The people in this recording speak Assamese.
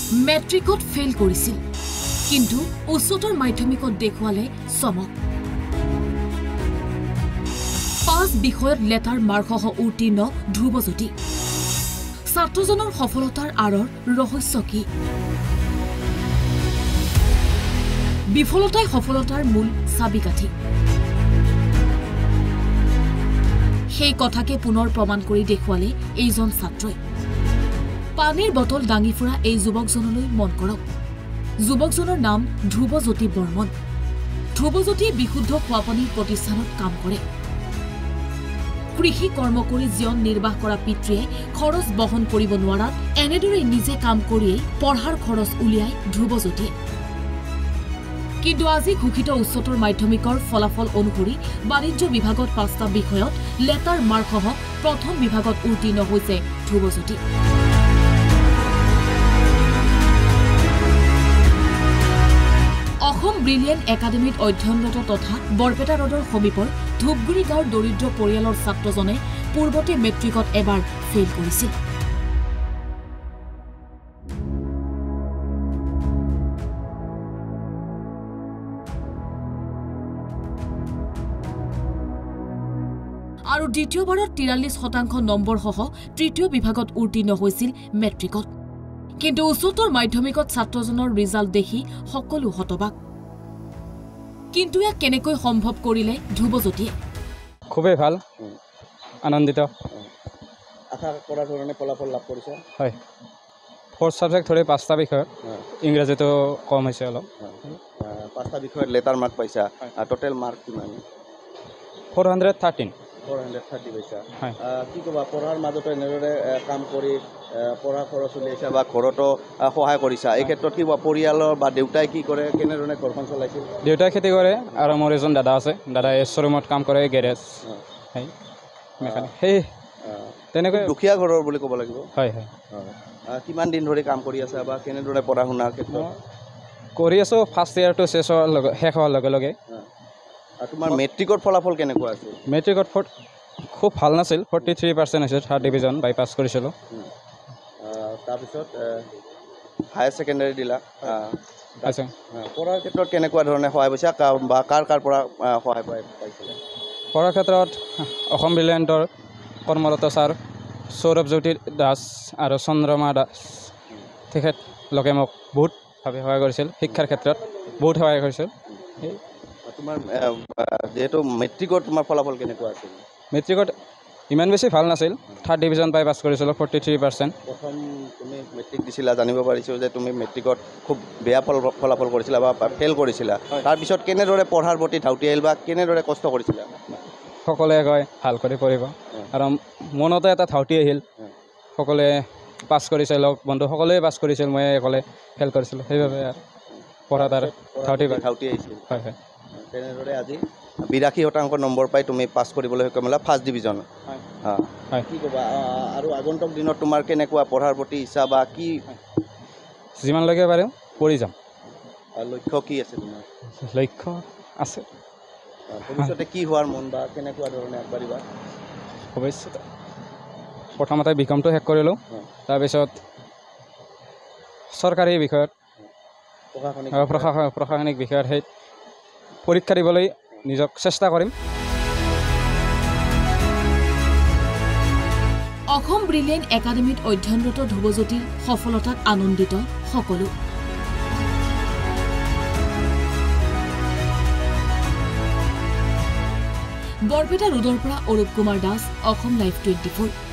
মেট্ৰিকত ফেইল কৰিছিল কিন্তু উচ্চতৰ মাধ্যমিকত দেখুৱালে চমক 5 বিষয়ত লেটাৰ মাৰ্কসহ উত্তীৰ্ণ ধ্ৰুৱজ্যোতি ছাত্ৰজনৰ সফলতাৰ আঁৰৰ ৰহস্য কি বিফলতাই সফলতাৰ মূল চাবিকাঠি সেই কথাকে পুনৰ প্ৰমাণ কৰি দেখুৱালে এইজন ছাত্ৰই পানীৰ বটল দাঙি ফুৰা এই যুৱকজনলৈ মন কৰক যুৱকজনৰ নাম ধ্ৰুৱজ্যোতি বৰ্মন ধ্ৰুৱজ্যোতিয়ে বিশুদ্ধ খোৱাপানীৰ প্ৰতিষ্ঠানত কাম কৰে কৃষি কৰ্ম কৰি জীৱন নিৰ্বাহ কৰা পিতৃয়ে খৰচ বহন কৰিব নোৱাৰাত এনেদৰে নিজে কাম কৰিয়েই পঢ়াৰ খৰচ উলিয়াই ধ্ৰুৱজ্যোতিয়ে কিন্তু আজি ঘোষিত উচ্চতৰ মাধ্যমিকৰ ফলাফল অনুসৰি বাণিজ্য বিভাগত 5টা বিষয়ত লেটাৰ মাৰ্কসহ প্ৰথম বিভাগত উত্তীৰ্ণ হৈছে ধ্ৰুৱজ্যোতি অসম ব্ৰিলিয়েণ্ট একাডেমীত অধ্যয়নৰত তথা বৰপেটা ৰোডৰ সমীপৰ ধূপগুৰি গাঁৱৰ দৰিদ্ৰ পৰিয়ালৰ ছাত্ৰজনে পূৰ্বতে মেট্ৰিকত এবাৰ ফেইল কৰিছিল আৰু দ্বিতীয়বাৰত 43% নম্বৰসহ তৃতীয় বিভাগত উত্তীৰ্ণ হৈছিল মেট্ৰিকত কিন্তু উচ্চতৰ মাধ্যমিকত ছাত্ৰজনৰ ৰিজাল্ট দেখি সকলো হতবাক কিন্তু ইয়াক কেনেকৈ সম্ভৱ কৰিলে ধ্ৰুৱজ্যোতিয়ে খুবেই ভাল আনন্দিত আশা কৰা ধৰণে ফলাফল লাভ কৰিছে হয় 4 সাবজেক্ট ধৰি 5টা বিষয় ইংৰাজীটো কম হৈছে অলপ 5টা বিষয়ত লেটাৰ মাৰ্ক পাইছা টোটেল মাৰ্ক কিমান 413 পাইছা কি ক'বা পঢ়াৰ মাজতে এনেদৰে কাম কৰি পঢ়া খৰচ উলিয়াইছা বা ঘৰতো সহায় কৰিছা এই ক্ষেত্ৰত কি পৰিয়ালৰ বা দেউতাই কি কৰে কেনেধৰণে ঘৰখন চলাইছিল দেউতাই খেতি কৰে আৰু মোৰ এজন দাদা আছে দাদাই শ্বৰুমত কাম কৰে গেৰেজ মেকানিক সেই তেনেকৈ দুখীয়া ঘৰৰ বুলি ক'ব লাগিব হয় হয় কিমান দিন ধৰি কাম কৰি আছা বা কেনেদৰে পঢ়া শুনাৰ ক্ষেত্ৰত কৰি আছোঁ ফাৰ্ষ্ট ইয়াৰটো শেষ হোৱাৰ লগে লগে তোমাৰ মেট্ৰিকৰ ফলাফল কেনেকুৱা আছিল মেট্ৰিকত খুব ভাল নাছিল 43% আছিল 3rd ডিভিজন বাই পাছ কৰিছিলোঁ তাৰপিছত হায়াৰ ছেকেণ্ডাৰী দিলা পঢ়াৰ ক্ষেত্ৰত কেনেকুৱা ধৰণে সহায় পাইছা বা কাৰ পৰা সহায় পাইছিলে পঢ়াৰ ক্ষেত্ৰত অসম ব্ৰিলিয়েণ্টৰ কৰ্মৰত ছাৰ সৌৰভজ্যোতি দাস আৰু চন্দ্ৰমা দাস তেখেতলোকে মোক বহুতভাৱে সহায় কৰিছিল শিক্ষাৰ ক্ষেত্ৰত বহুত সহায় কৰিছিল তোমাৰ যেহেতু মেট্ৰিকত তোমাৰ ফলাফল কেনেকুৱা আছিল মেট্ৰিকত ইমান বেছি ভাল নাছিল 3rd ডিভিজন পাই পাছ কৰিছিলোঁ 43% প্ৰথম তুমি মেট্ৰিক দিছিলা জানিব পাৰিছোঁ যে তুমি মেট্ৰিকত খুব বেয়া ফলাফল কৰিছিলা বা ফেইল কৰিছিলা তাৰপিছত কেনেদৰে পঢ়াৰ প্ৰতি ধাউতি আহিল বা কেনেদৰে কষ্ট কৰিছিলা সকলোৱে কয় ভাল কৰি পঢ়িব আৰু মনতে এটা ধাউতি আহিল সকলোৱে পাছ কৰিছে লগ বন্ধু সকলোৱে পাছ কৰিছিল মই অকলে ফেইল কৰিছিলোঁ সেইবাবে পঢ়াত আৰু ধাউতি আহিছিল হয় হয় তেনেদৰে আজি 82% নম্বৰ পাই তুমি পাছ কৰিবলৈ সক্ষম হ'লা 1st ডিভিজন কি ক'বা আৰু আগন্তুক দিনত তোমাৰ কেনেকুৱা পঢ়াৰ প্ৰতি ইচ্ছা বা কি যিমানলৈকে পাৰে পঢ়ি যাম লক্ষ্য কি আছে তোমাৰ লক্ষ্য আছে ভৱিষ্যতে কি হোৱাৰ মন বা কেনেকুৱা ধৰণে আগবাঢ়িবা ভৱিষ্যতে প্ৰথমতে বিকমটো শেষ কৰিলোঁ তাৰপিছত চৰকাৰী বিষয়ত প্ৰশাসনিক বিষয়ত সেই পৰীক্ষা দিবলৈ নিজক চেষ্টা কৰিম অসম ব্ৰিলিয়েণ্ট একাডেমীত অধ্যয়নৰত ধ্ৰুৱজ্যোতিৰ সফলতাত আনন্দিত সকলো বৰপেটা ৰোডৰ পৰা অৰূপ কুমাৰ দাস অসম লাইভ 24